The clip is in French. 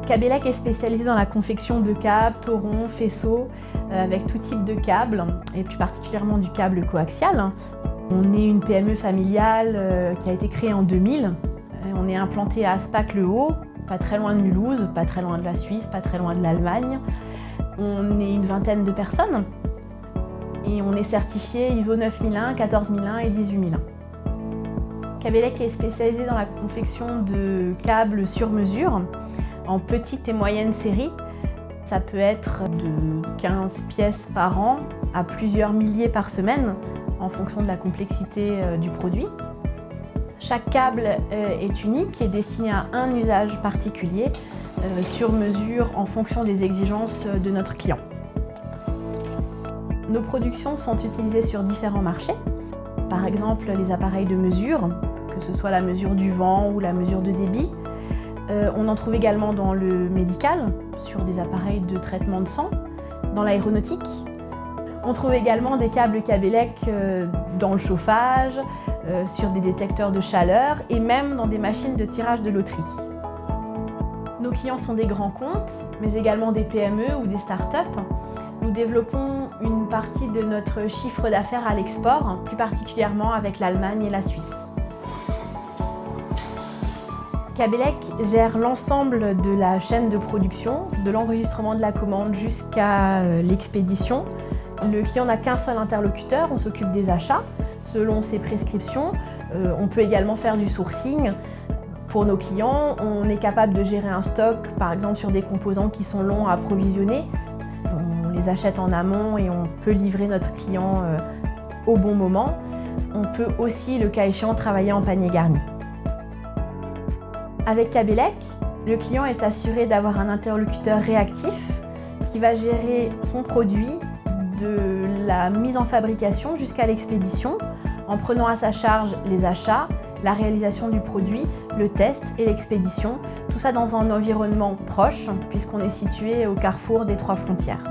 Cabellec est spécialisé dans la confection de câbles, torons, faisceaux, avec tout type de câbles, et plus particulièrement du câble coaxial. On est une PME familiale qui a été créée en 2000. On est implanté à Aspac-le-Haut, pas très loin de Mulhouse, pas très loin de la Suisse, pas très loin de l'Allemagne. On est une vingtaine de personnes et on est certifié ISO 9001, 14001 et 18001. Cabellec est spécialisé dans la confection de câbles sur mesure en petite et moyenne série. Ça peut être de 15 pièces par an à plusieurs milliers par semaine en fonction de la complexité du produit. Chaque câble est unique et destiné à un usage particulier sur mesure en fonction des exigences de notre client. Nos productions sont utilisées sur différents marchés. Par exemple, les appareils de mesure, que ce soit la mesure du vent ou la mesure de débit. On en trouve également dans le médical, sur des appareils de traitement de sang, dans l'aéronautique. On trouve également des câbles Cabellec dans le chauffage, sur des détecteurs de chaleur et même dans des machines de tirage de loterie. Nos clients sont des grands comptes, mais également des PME ou des start-up. Nous développons une partie de notre chiffre d'affaires à l'export, plus particulièrement avec l'Allemagne et la Suisse. Cabellec gère l'ensemble de la chaîne de production, de l'enregistrement de la commande jusqu'à l'expédition. Le client n'a qu'un seul interlocuteur, on s'occupe des achats selon ses prescriptions. On peut également faire du sourcing. Pour nos clients, on est capable de gérer un stock, par exemple sur des composants qui sont longs à approvisionner. On les achète en amont et on peut livrer notre client au bon moment. On peut aussi, le cas échéant, travailler en panier garni. Avec Cabellec, le client est assuré d'avoir un interlocuteur réactif qui va gérer son produit de la mise en fabrication jusqu'à l'expédition en prenant à sa charge les achats, la réalisation du produit, le test et l'expédition, tout ça dans un environnement proche puisqu'on est situé au carrefour des 3 frontières.